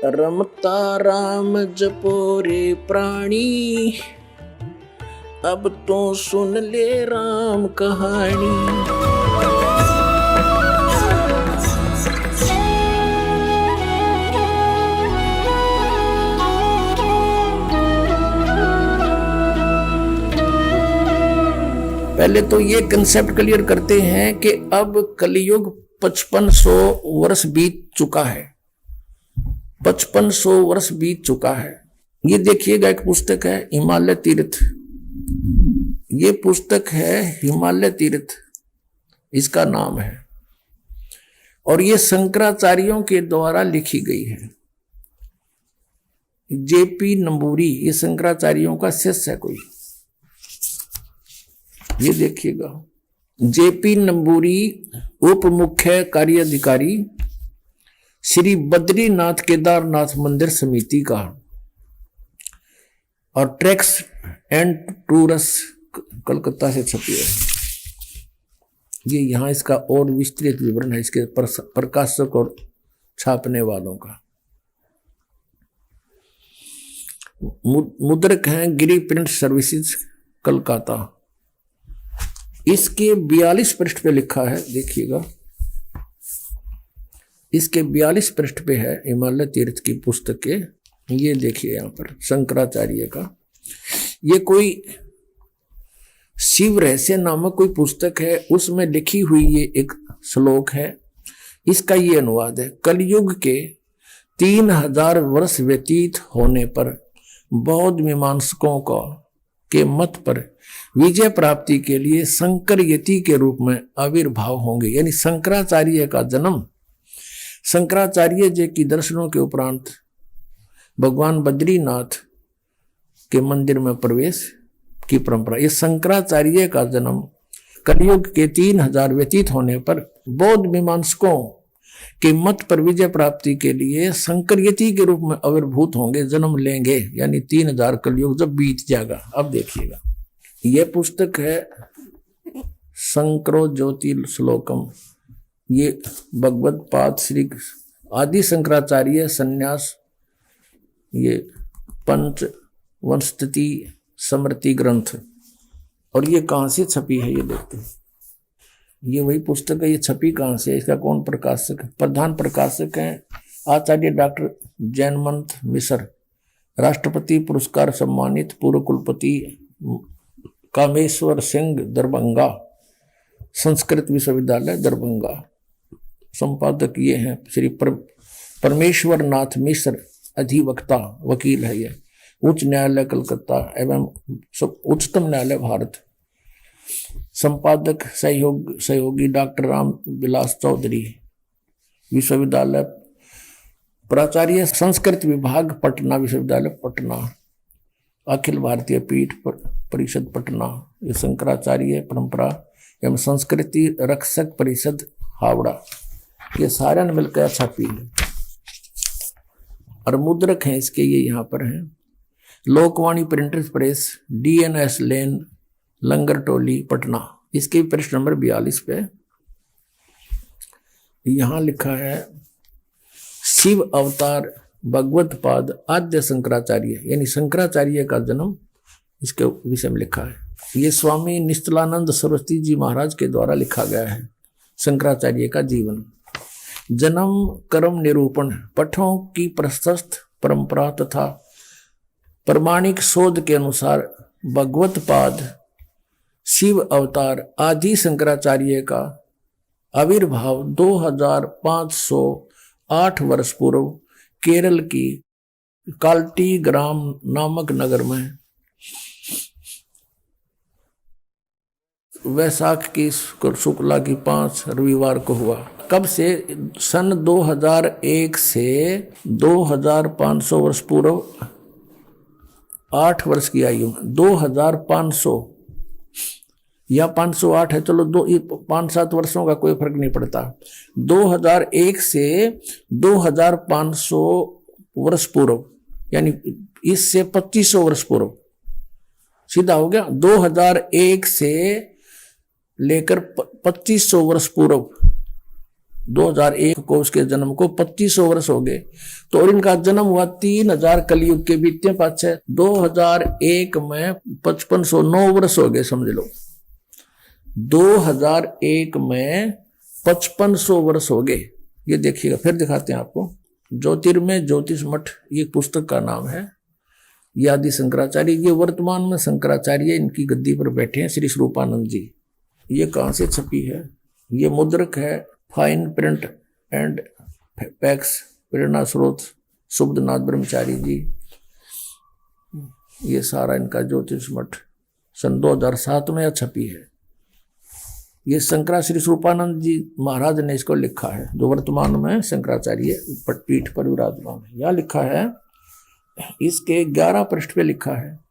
रमता राम जपो रे प्राणी, अब तो सुन ले राम कहानी। पहले तो ये कंसेप्ट क्लियर करते हैं कि अब कलयुग 5500 वर्ष बीत चुका है। 5500 वर्ष बीत चुका है। ये देखिएगा, एक पुस्तक है हिमालय तीर्थ। ये पुस्तक है हिमालय तीर्थ, इसका नाम है, और ये शंकराचार्यों के द्वारा लिखी गई है। जेपी नंबूरी, ये शंकराचार्यों का शिष्य है कोई। ये देखिएगा, जेपी नंबूरी उप मुख्य कार्याधिकारी श्री बद्रीनाथ केदारनाथ मंदिर समिति का, और ट्रैक्स एंड टूरस कलकत्ता से छपी है। ये यहाँ इसका और विस्तृत विवरण है इसके प्रकाशक और छापने वालों का। मुद्रक हैं गिरी प्रिंट सर्विसेज कलकत्ता। इसके 42 पृष्ठ पे लिखा है, देखिएगा, इसके 42 पृष्ठ पे है हिमालय तीर्थ की पुस्तक के। ये देखिए यहाँ पर शंकराचार्य का, ये कोई शिव रहस्य नामक कोई पुस्तक है, उसमें लिखी हुई ये एक श्लोक है। इसका ये अनुवाद है, कलयुग के 3000 वर्ष व्यतीत होने पर बौद्ध मीमांसकों के मत पर विजय प्राप्ति के लिए शंकर यति के रूप में आविर्भाव होंगे। यानी शंकराचार्य का जन्म, शंकराचार्य जी की दर्शनों के उपरांत भगवान बद्रीनाथ के मंदिर में प्रवेश की परंपरा। ये शंकराचार्य का जन्म कलयुग के 3000 व्यतीत होने पर बौद्ध मीमांसकों के मत पर विजय प्राप्ति के लिए शंकर यति के रूप में आविर्भूत होंगे, जन्म लेंगे। यानी 3000 कलयुग जब बीत जाएगा। अब देखिएगा, यह पुस्तक है शंकरो ज्योति श्लोकम। ये भगवत पाद श्री आदि शंकराचार्य संन्यास, ये पंच वंशति स्मृति ग्रंथ। और ये कहाँ से छपी है, ये देखते हैं। ये वही पुस्तक है। ये छपी कहाँ से है, इसका कौन प्रकाशक है? प्रधान प्रकाशक हैं आचार्य डॉक्टर जैनमंत मिश्र, राष्ट्रपति पुरस्कार सम्मानित पूर्व कुलपति कामेश्वर सिंह दरभंगा, संस्कृत विश्वविद्यालय दरभंगा। संपादक ये हैं श्री परमेश्वर नाथ मिश्र, अधिवक्ता वकील है ये, उच्च न्यायालय कलकत्ता एवं उच्चतम न्यायालय भारत। संपादक सहयोगी डॉक्टर राम विलास चौधरी, विश्वविद्यालय प्राचार्य संस्कृत विभाग पटना विश्वविद्यालय पटना, अखिल भारतीय पीठ परिषद पटना। ये शंकराचार्य परंपरा एवं संस्कृति रक्षक परिषद हावड़ा। ये सारे ने मिलकर छपी है, और मुद्रक हैं इसके ये यहाँ पर हैं। लोकवाणी प्रिंटर्स प्रेस, DNS लेन, लंगर टोली पटना। इसके पृष्ठ नंबर 42 पे यहां लिखा है शिव अवतार भगवत पाद आद्य शंकराचार्य, यानी शंकराचार्य का जन्म इसके विषय में लिखा है। ये स्वामी निश्चलानंद सरस्वती जी महाराज के द्वारा लिखा गया है। शंकराचार्य का जीवन, जन्म, कर्म निरूपण, पठों की प्रशस्त परंपरा तथा प्रमाणिक शोध के अनुसार भगवत पाद शिव अवतार आदि शंकराचार्य का आविर्भाव 2508 वर्ष पूर्व केरल की काल्टी ग्राम नामक नगर में वैशाख की शुक्ला की 5 रविवार को हुआ। कब से? सन 2001 से 2500 वर्ष पूर्व 8 वर्ष की आयु में 2500 या 508 है, चलो 5-7 वर्षों का कोई फर्क नहीं पड़ता। 2001 से 2500 वर्ष पूर्व, यानी इससे 2500 वर्ष पूर्व, सीधा हो गया। 2001 से लेकर 2500 वर्ष पूर्व 2001 को उसके जन्म को 2500 वर्ष हो गए। तो और इनका जन्म हुआ 3000 कलयुग के बीतने पाछे 2001 में 5509 वर्ष हो गए, समझ लो 2001 में 5500 वर्ष हो गए। ये देखिएगा, फिर दिखाते हैं आपको। ज्योतिर्मय ज्योतिष मठ ये पुस्तक का नाम है। ये आदि शंकराचार्य, ये वर्तमान में शंकराचार्य इनकी गद्दी पर बैठे हैं, श्री स्वरूपानंद जी। ये कहाँ से छपी है? ये मुद्रक है फाइन प्रिंट एंड पैक्स, प्रेरणा स्रोत सुबुद्धनाथ ब्रह्मचारी जी। ये सारा इनका ज्योतिष मठ सन 2007 में छपी है। ये शंकरा श्री स्वरूपानंद जी महाराज ने इसको लिखा है, जो वर्तमान में शंकराचार्य पीठ पर विराजमान है। यहाँ लिखा है, इसके 11 पृष्ठ पे लिखा है,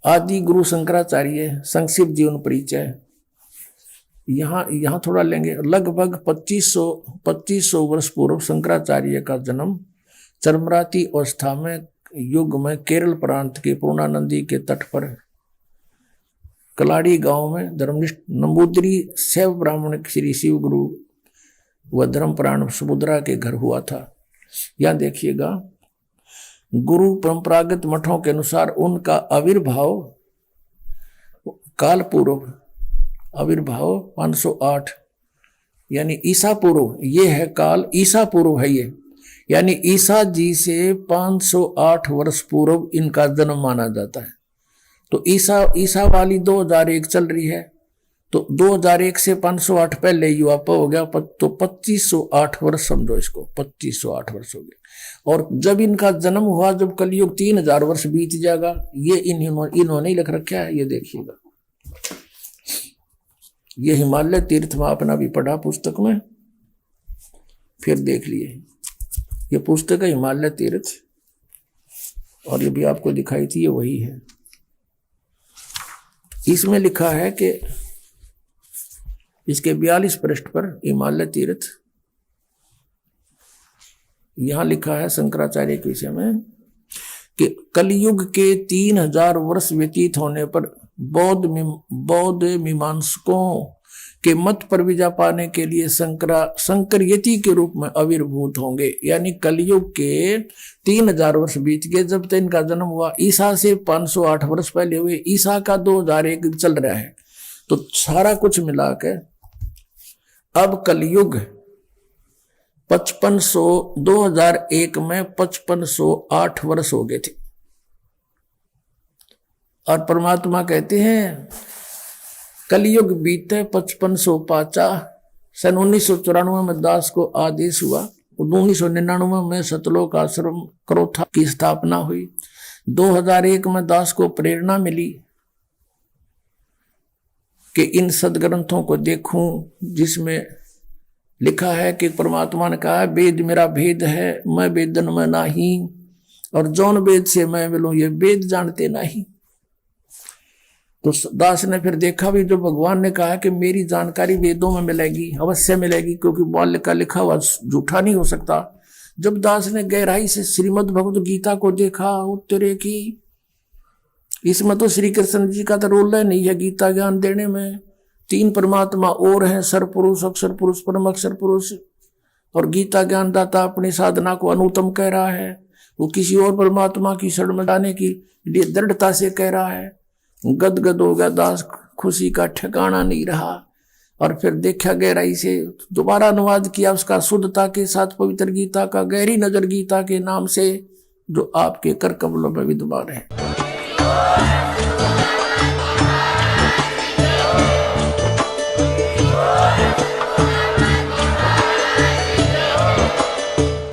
आदि गुरु शंकराचार्य संक्षिप्त जीवन परिचय। यहाँ थोड़ा लेंगे। लगभग 2500 वर्ष पूर्व शंकराचार्य का जन्म चरमराती अवस्था में युग में केरल प्रांत के पूर्णानंदी के तट पर कलाड़ी गांव में धर्मनिष्ठ नंबूदरी शैव ब्राह्मण श्री शिव गुरु व धर्मप्राण सुभद्रा के घर हुआ था। यहाँ देखिएगा, गुरु परंपरागत मठों के अनुसार उनका आविर्भाव काल पूर्व, आविर्भाव 508 यानी ईसा पूर्व, ये है काल ईसा पूर्व है ये, यानी ईसा जी से 508 वर्ष पूर्व इनका जन्म माना जाता है। तो ईसा वाली 2001 चल रही है, तो 2001 से 508 पहले युवाप हो गया, तो 2508 वर्ष समझो इसको, 2508 वर्ष हो गए। और जब इनका जन्म हुआ, जब कलयुग 3000 वर्ष बीत जाएगा, ये इन्होंने लिख रखा है। ये देखिएगा, ये हिमालय तीर्थ में अपना भी पढ़ा पुस्तक में, फिर देख लिए। ये पुस्तक है हिमालय तीर्थ, और ये भी आपको दिखाई थी, ये वही है। इसमें लिखा है कि इसके 42 पृष्ठ पर हिमालय तीर्थ, यहां लिखा है शंकराचार्य के विषय में कि कलयुग के 3000 वर्ष व्यतीत होने पर बौद्ध मीमांसकों के मत पर विजय पाने के लिए शंकरयति के रूप में आविर्भूत होंगे। यानी कलयुग के 3000 वर्ष बीत गए जब तक इनका जन्म हुआ। ईसा से 508 वर्ष पहले हुए, ईसा का 2001 चल रहा है, तो सारा कुछ मिला के अब कलयुग 2001 में 5508 वर्ष हो गए थे। और परमात्मा कहते हैं कलयुग बीते 5505 सन 1994 में दास को आदेश हुआ, 1999 में सतलोक आश्रम क्रोथा की स्थापना हुई, 2001 में दास को प्रेरणा मिली कि इन सदग्रंथों को देखूं, जिसमें लिखा है कि परमात्मा ने कहा वेद मेरा भेद है, मैं वेदन में नहीं, और जौन वेद से मैं मिलूं ये वेद जानते नहीं। तो दास ने फिर देखा भी, जो भगवान ने कहा कि मेरी जानकारी वेदों में मिलेगी, अवश्य मिलेगी, क्योंकि बाल्य का लिखा हुआ झूठा नहीं हो सकता। जब दास ने गहराई से श्रीमद् भगवद गीता को देखा, उत्तरे की, इसमें तो श्री कृष्ण जी का तो रोल नहीं है गीता ज्ञान देने में। 3 परमात्मा और हैं, सर्वपुरुष, अक्षर पुरुष, परम अक्षर पुरुष, और गीता ज्ञान दाता अपनी साधना को अनुत्तम कह रहा है। वो किसी और परमात्मा की शरण में जाने की लिए दृढ़ता से कह रहा है। गदगद हो गया दास, खुशी का ठिकाना नहीं रहा। और फिर देखा गहराई से, दोबारा अनुवाद किया उसका शुद्धता के साथ पवित्र गीता का, गहरी नजर गीता के नाम से, जो आपके कर कमलों में विद्यमान है।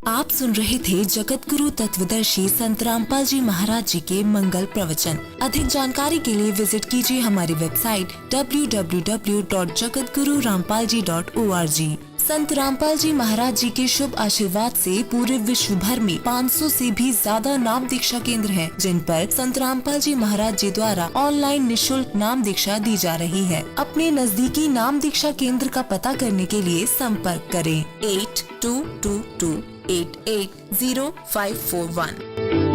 आप सुन रहे थे जगत गुरु तत्वदर्शी संत रामपाल जी महाराज जी के मंगल प्रवचन। अधिक जानकारी के लिए विजिट कीजिए हमारी वेबसाइट www.jagatgururampalji.org। संत रामपाल जी महाराज जी के शुभ आशीर्वाद से पूरे विश्व भर में 500 से भी ज्यादा नाम दीक्षा केंद्र हैं, जिन पर संत रामपाल जी महाराज जी द्वारा ऑनलाइन निशुल्क नाम दीक्षा दी जा रही है। अपने नजदीकी नाम दीक्षा केंद्र का पता करने के लिए संपर्क करें 8222880541।